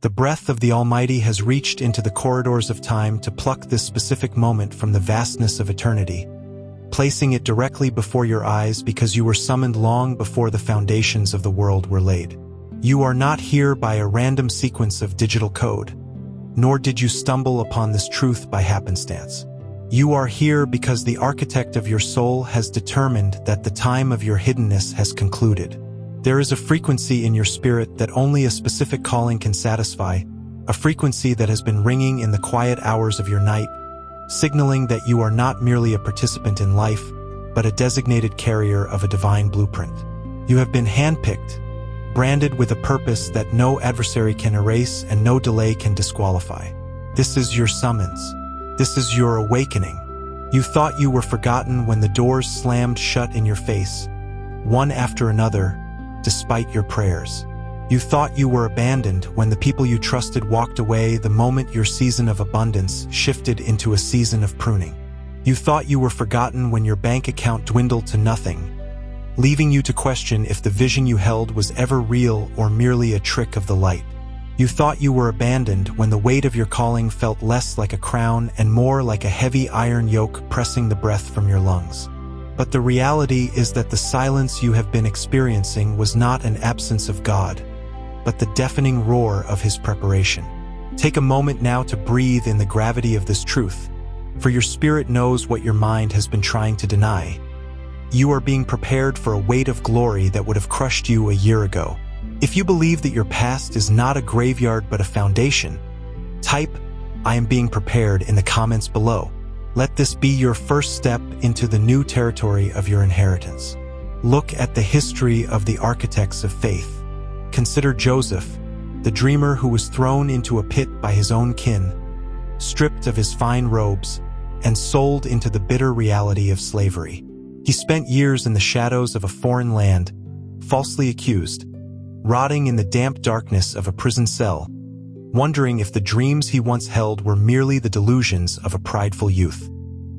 The breath of the Almighty has reached into the corridors of time to pluck this specific moment from the vastness of eternity, placing it directly before your eyes because you were summoned long before the foundations of the world were laid. You are not here by a random sequence of digital code, nor did you stumble upon this truth by happenstance. You are here because the architect of your soul has determined that the time of your hiddenness has concluded. There is a frequency in your spirit that only a specific calling can satisfy, a frequency that has been ringing in the quiet hours of your night, signaling that you are not merely a participant in life, but a designated carrier of a divine blueprint. You have been handpicked, branded with a purpose that no adversary can erase and no delay can disqualify. This is your summons. This is your awakening. You thought you were forgotten when the doors slammed shut in your face, one after another, despite your prayers. You thought you were abandoned when the people you trusted walked away the moment your season of abundance shifted into a season of pruning. You thought you were forgotten when your bank account dwindled to nothing, leaving you to question if the vision you held was ever real or merely a trick of the light. You thought you were abandoned when the weight of your calling felt less like a crown and more like a heavy iron yoke pressing the breath from your lungs. But the reality is that the silence you have been experiencing was not an absence of God, but the deafening roar of His preparation. Take a moment now to breathe in the gravity of this truth, for your spirit knows what your mind has been trying to deny. You are being prepared for a weight of glory that would have crushed you a year ago. If you believe that your past is not a graveyard but a foundation, type, "I am being prepared" in the comments below. Let this be your first step into the new territory of your inheritance. Look at the history of the architects of faith. Consider Joseph, the dreamer who was thrown into a pit by his own kin, stripped of his fine robes, and sold into the bitter reality of slavery. He spent years in the shadows of a foreign land, falsely accused, rotting in the damp darkness of a prison cell, wondering if the dreams he once held were merely the delusions of a prideful youth.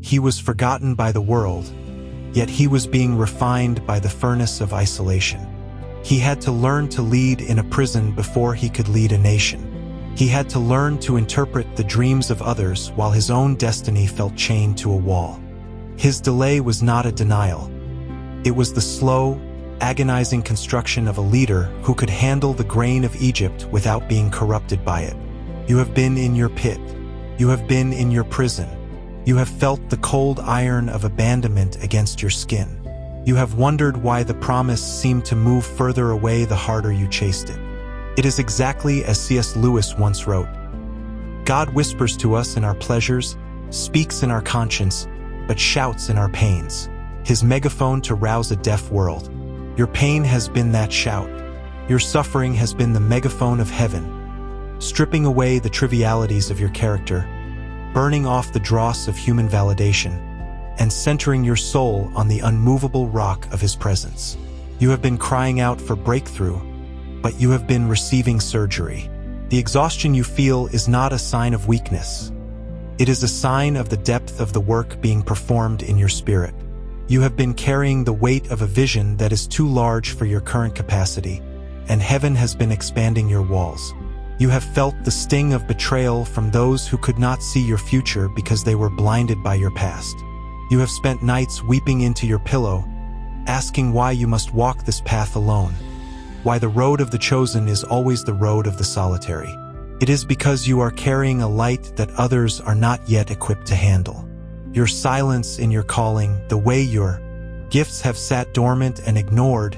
He was forgotten by the world, yet he was being refined by the furnace of isolation. He had to learn to lead in a prison before he could lead a nation. He had to learn to interpret the dreams of others while his own destiny felt chained to a wall. His delay was not a denial. It was the slow, agonizing construction of a leader who could handle the grain of Egypt without being corrupted by it. You have been in your pit. You have been in your prison. You have felt the cold iron of abandonment against your skin. You have wondered why the promise seemed to move further away the harder you chased it. It is exactly as C.S. Lewis once wrote, "God whispers to us in our pleasures, speaks in our conscience, but shouts in our pains. His megaphone to rouse a deaf world." Your pain has been that shout. Your suffering has been the megaphone of heaven, stripping away the trivialities of your character, burning off the dross of human validation, and centering your soul on the unmovable rock of His presence. You have been crying out for breakthrough, but you have been receiving surgery. The exhaustion you feel is not a sign of weakness. It is a sign of the depth of the work being performed in your spirit. You have been carrying the weight of a vision that is too large for your current capacity, and heaven has been expanding your walls. You have felt the sting of betrayal from those who could not see your future because they were blinded by your past. You have spent nights weeping into your pillow, asking why you must walk this path alone, why the road of the chosen is always the road of the solitary. It is because you are carrying a light that others are not yet equipped to handle. Your silence in your calling, the way your gifts have sat dormant and ignored,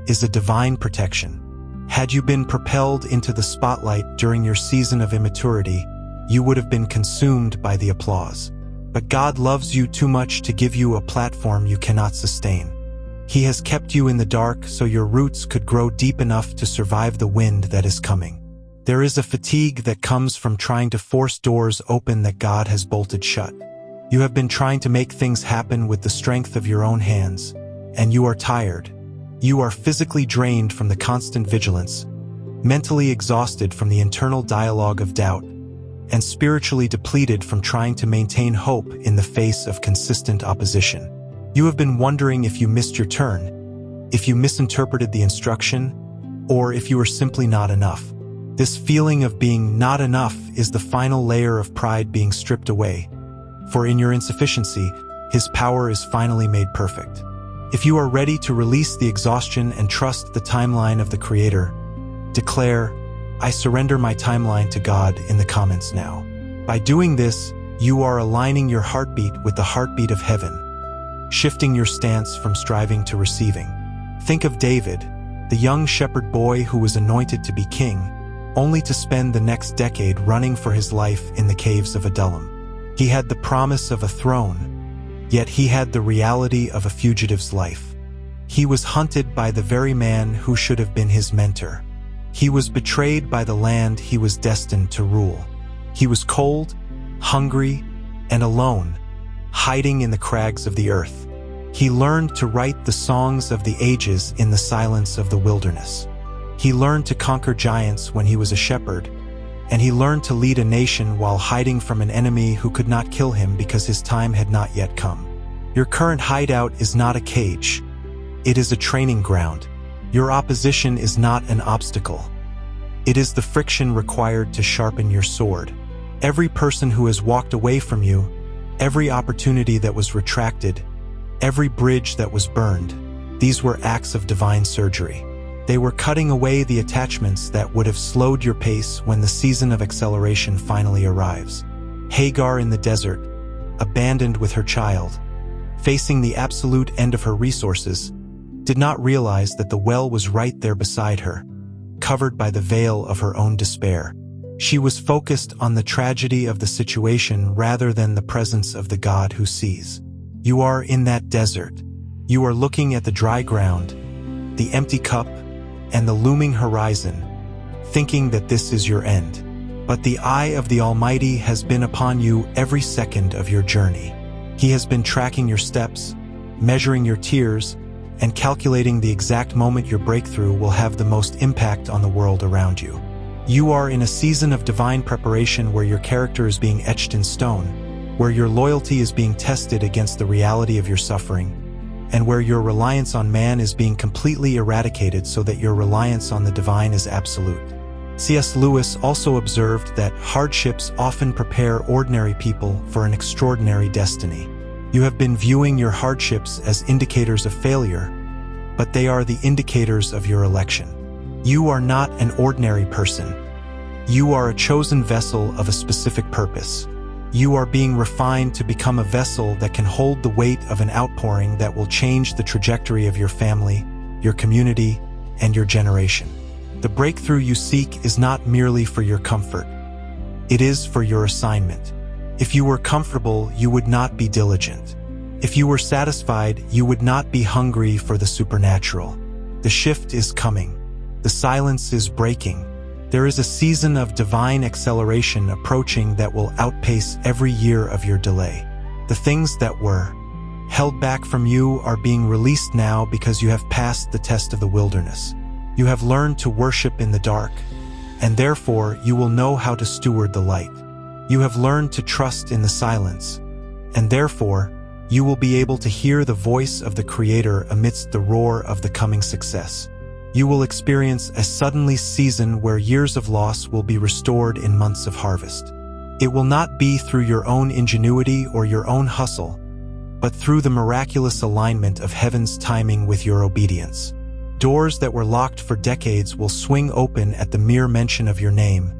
is a divine protection. Had you been propelled into the spotlight during your season of immaturity, you would have been consumed by the applause. But God loves you too much to give you a platform you cannot sustain. He has kept you in the dark so your roots could grow deep enough to survive the wind that is coming. There is a fatigue that comes from trying to force doors open that God has bolted shut. You have been trying to make things happen with the strength of your own hands, and you are tired. You are physically drained from the constant vigilance, mentally exhausted from the internal dialogue of doubt, and spiritually depleted from trying to maintain hope in the face of consistent opposition. You have been wondering if you missed your turn, if you misinterpreted the instruction, or if you were simply not enough. This feeling of being not enough is the final layer of pride being stripped away, for in your insufficiency, His power is finally made perfect. If you are ready to release the exhaustion and trust the timeline of the Creator, declare, "I surrender my timeline to God" in the comments now. By doing this, you are aligning your heartbeat with the heartbeat of heaven, shifting your stance from striving to receiving. Think of David, the young shepherd boy who was anointed to be king, only to spend the next decade running for his life in the caves of Adullam. He had the promise of a throne, yet he had the reality of a fugitive's life. He was hunted by the very man who should have been his mentor. He was betrayed by the land he was destined to rule. He was cold, hungry, and alone, hiding in the crags of the earth. He learned to write the songs of the ages in the silence of the wilderness. He learned to conquer giants when he was a shepherd, and he learned to lead a nation while hiding from an enemy who could not kill him because his time had not yet come. Your current hideout is not a cage. It is a training ground. Your opposition is not an obstacle. It is the friction required to sharpen your sword. Every person who has walked away from you, every opportunity that was retracted, every bridge that was burned, these were acts of divine surgery. They were cutting away the attachments that would have slowed your pace when the season of acceleration finally arrives. Hagar in the desert, abandoned with her child, facing the absolute end of her resources, did not realize that the well was right there beside her, covered by the veil of her own despair. She was focused on the tragedy of the situation rather than the presence of the God who sees. You are in that desert. You are looking at the dry ground, the empty cup, and the looming horizon, thinking that this is your end. But the eye of the Almighty has been upon you every second of your journey. He has been tracking your steps, measuring your tears, and calculating the exact moment your breakthrough will have the most impact on the world around you. You are in a season of divine preparation where your character is being etched in stone, where your loyalty is being tested against the reality of your suffering, and where your reliance on man is being completely eradicated so that your reliance on the divine is absolute. C.S. Lewis also observed that hardships often prepare ordinary people for an extraordinary destiny. You have been viewing your hardships as indicators of failure, but they are the indicators of your election. You are not an ordinary person. You are a chosen vessel of a specific purpose. You are being refined to become a vessel that can hold the weight of an outpouring that will change the trajectory of your family, your community, and your generation. The breakthrough you seek is not merely for your comfort. It is for your assignment. If you were comfortable, you would not be diligent. If you were satisfied, you would not be hungry for the supernatural. The shift is coming. The silence is breaking. There is a season of divine acceleration approaching that will outpace every year of your delay. The things that were held back from you are being released now because you have passed the test of the wilderness. You have learned to worship in the dark, and therefore you will know how to steward the light. You have learned to trust in the silence, and therefore you will be able to hear the voice of the Creator amidst the roar of the coming success. You will experience a suddenly season where years of loss will be restored in months of harvest. It will not be through your own ingenuity or your own hustle, but through the miraculous alignment of heaven's timing with your obedience. Doors that were locked for decades will swing open at the mere mention of your name,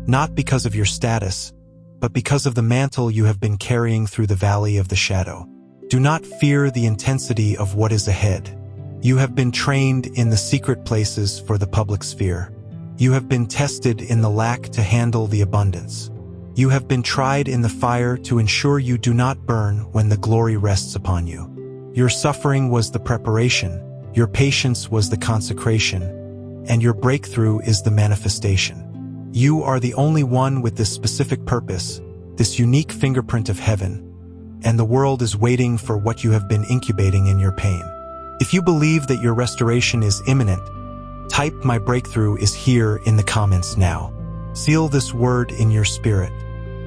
not because of your status, but because of the mantle you have been carrying through the valley of the shadow. Do not fear the intensity of what is ahead. You have been trained in the secret places for the public sphere. You have been tested in the lack to handle the abundance. You have been tried in the fire to ensure you do not burn when the glory rests upon you. Your suffering was the preparation, your patience was the consecration, and your breakthrough is the manifestation. You are the only one with this specific purpose, this unique fingerprint of heaven, and the world is waiting for what you have been incubating in your pain. If you believe that your restoration is imminent, type "My breakthrough is here" in the comments now. Seal this word in your spirit.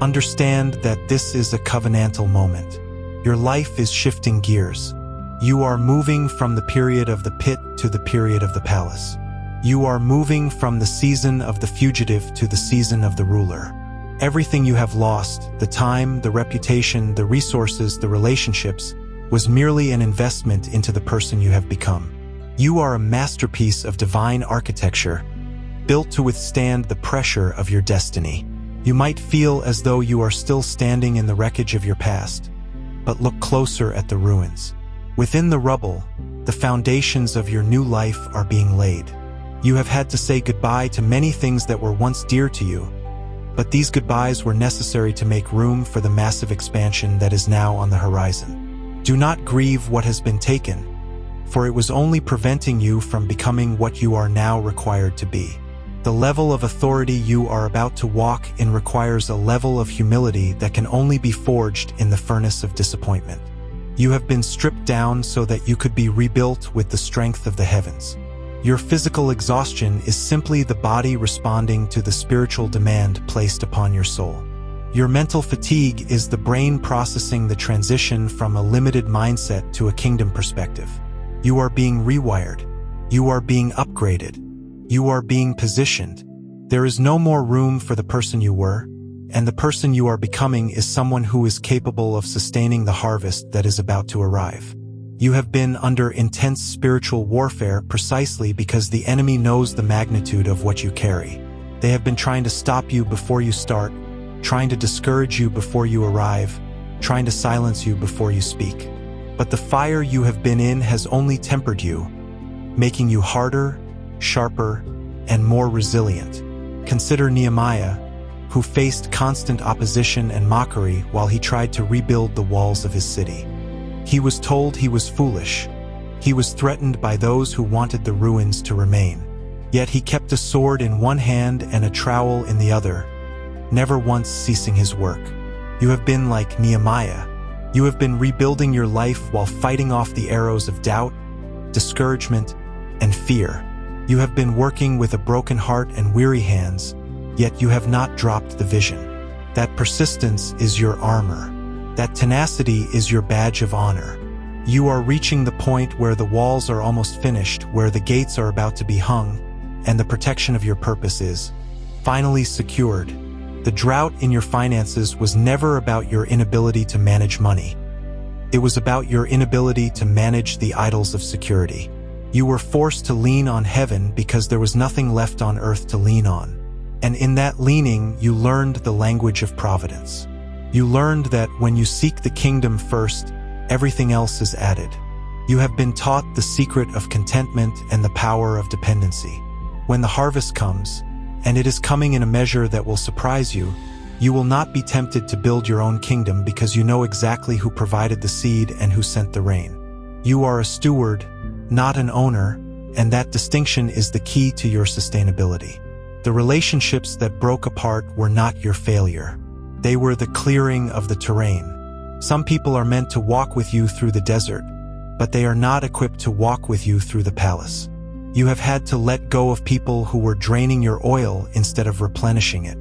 Understand that this is a covenantal moment. Your life is shifting gears. You are moving from the period of the pit to the period of the palace. You are moving from the season of the fugitive to the season of the ruler. Everything you have lost, the time, the reputation, the resources, the relationships, was merely an investment into the person you have become. You are a masterpiece of divine architecture, built to withstand the pressure of your destiny. You might feel as though you are still standing in the wreckage of your past, but look closer at the ruins. Within the rubble, the foundations of your new life are being laid. You have had to say goodbye to many things that were once dear to you, but these goodbyes were necessary to make room for the massive expansion that is now on the horizon. Do not grieve what has been taken, for it was only preventing you from becoming what you are now required to be. The level of authority you are about to walk in requires a level of humility that can only be forged in the furnace of disappointment. You have been stripped down so that you could be rebuilt with the strength of the heavens. Your physical exhaustion is simply the body responding to the spiritual demand placed upon your soul. Your mental fatigue is the brain processing the transition from a limited mindset to a kingdom perspective. You are being rewired. You are being upgraded. You are being positioned. There is no more room for the person you were, and the person you are becoming is someone who is capable of sustaining the harvest that is about to arrive. You have been under intense spiritual warfare precisely because the enemy knows the magnitude of what you carry. They have been trying to stop you before you start, trying to discourage you before you arrive, trying to silence you before you speak. But the fire you have been in has only tempered you, making you harder, sharper, and more resilient. Consider Nehemiah, who faced constant opposition and mockery while he tried to rebuild the walls of his city. He was told he was foolish. He was threatened by those who wanted the ruins to remain. Yet he kept a sword in one hand and a trowel in the other, never once ceasing his work. You have been like Nehemiah. You have been rebuilding your life while fighting off the arrows of doubt, discouragement, and fear. You have been working with a broken heart and weary hands, yet you have not dropped the vision. That persistence is your armor. That tenacity is your badge of honor. You are reaching the point where the walls are almost finished, where the gates are about to be hung, and the protection of your purpose is finally secured. The drought in your finances was never about your inability to manage money. It was about your inability to manage the idols of security. You were forced to lean on heaven because there was nothing left on earth to lean on. And in that leaning, you learned the language of providence. You learned that when you seek the kingdom first, everything else is added. You have been taught the secret of contentment and the power of dependency. When the harvest comes, and it is coming in a measure that will surprise you, you will not be tempted to build your own kingdom because you know exactly who provided the seed and who sent the rain. You are a steward, not an owner, and that distinction is the key to your sustainability. The relationships that broke apart were not your failure. They were the clearing of the terrain. Some people are meant to walk with you through the desert, but they are not equipped to walk with you through the palace. You have had to let go of people who were draining your oil instead of replenishing it.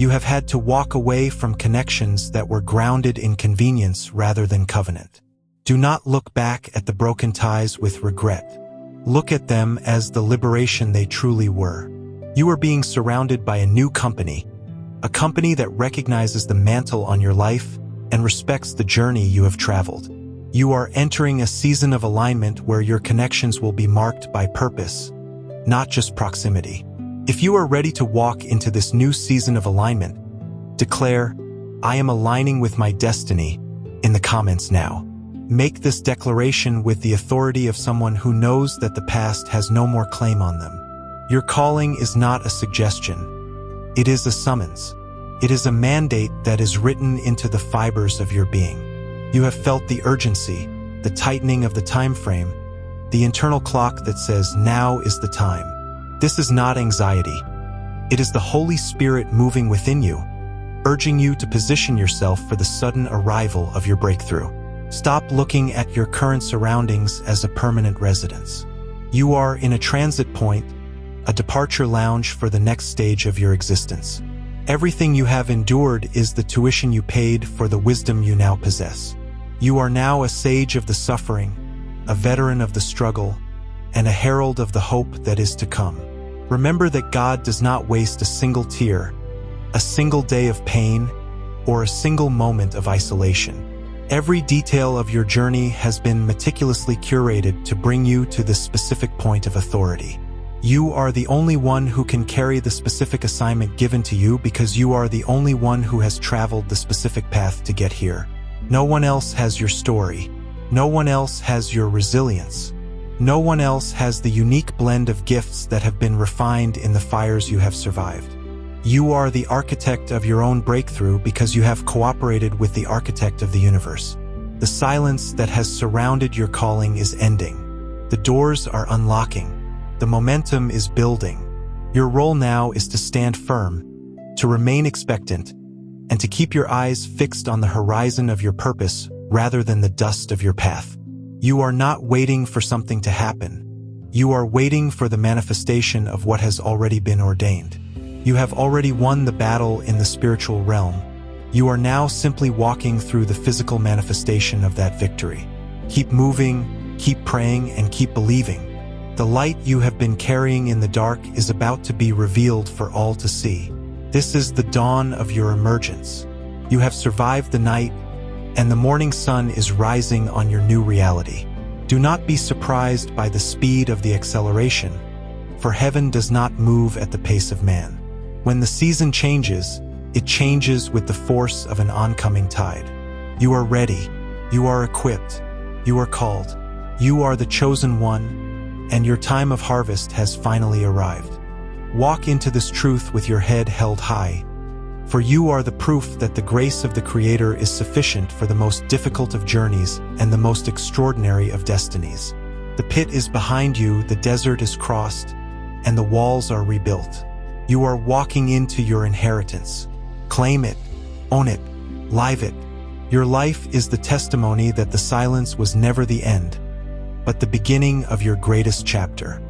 You have had to walk away from connections that were grounded in convenience rather than covenant. Do not look back at the broken ties with regret. Look at them as the liberation they truly were. You are being surrounded by a new company, a company that recognizes the mantle on your life and respects the journey you have traveled. You are entering a season of alignment where your connections will be marked by purpose, not just proximity. If you are ready to walk into this new season of alignment, declare, "I am aligning with my destiny," in the comments now. Make this declaration with the authority of someone who knows that the past has no more claim on them. Your calling is not a suggestion. It is a summons. It is a mandate that is written into the fibers of your being. You have felt the urgency, the tightening of the time frame, the internal clock that says now is the time. This is not anxiety. It is the Holy Spirit moving within you, urging you to position yourself for the sudden arrival of your breakthrough. Stop looking at your current surroundings as a permanent residence. You are in a transit point, a departure lounge for the next stage of your existence. Everything you have endured is the tuition you paid for the wisdom you now possess. You are now a sage of the suffering, a veteran of the struggle, and a herald of the hope that is to come. Remember that God does not waste a single tear, a single day of pain, or a single moment of isolation. Every detail of your journey has been meticulously curated to bring you to this specific point of authority. You are the only one who can carry the specific assignment given to you because you are the only one who has traveled the specific path to get here. No one else has your story. No one else has your resilience. No one else has the unique blend of gifts that have been refined in the fires you have survived. You are the architect of your own breakthrough because you have cooperated with the architect of the universe. The silence that has surrounded your calling is ending. The doors are unlocking. The momentum is building. Your role now is to stand firm, to remain expectant, and to keep your eyes fixed on the horizon of your purpose rather than the dust of your path. You are not waiting for something to happen. You are waiting for the manifestation of what has already been ordained. You have already won the battle in the spiritual realm. You are now simply walking through the physical manifestation of that victory. Keep moving, keep praying, and keep believing. The light you have been carrying in the dark is about to be revealed for all to see. This is the dawn of your emergence. You have survived the night, and the morning sun is rising on your new reality. Do not be surprised by the speed of the acceleration, for heaven does not move at the pace of man. When the season changes, it changes with the force of an oncoming tide. You are ready, you are equipped, you are called, you are the chosen one, and your time of harvest has finally arrived. Walk into this truth with your head held high, for you are the proof that the grace of the Creator is sufficient for the most difficult of journeys and the most extraordinary of destinies. The pit is behind you, the desert is crossed, and the walls are rebuilt. You are walking into your inheritance. Claim it, own it, live it. Your life is the testimony that the silence was never the end, but the beginning of your greatest chapter.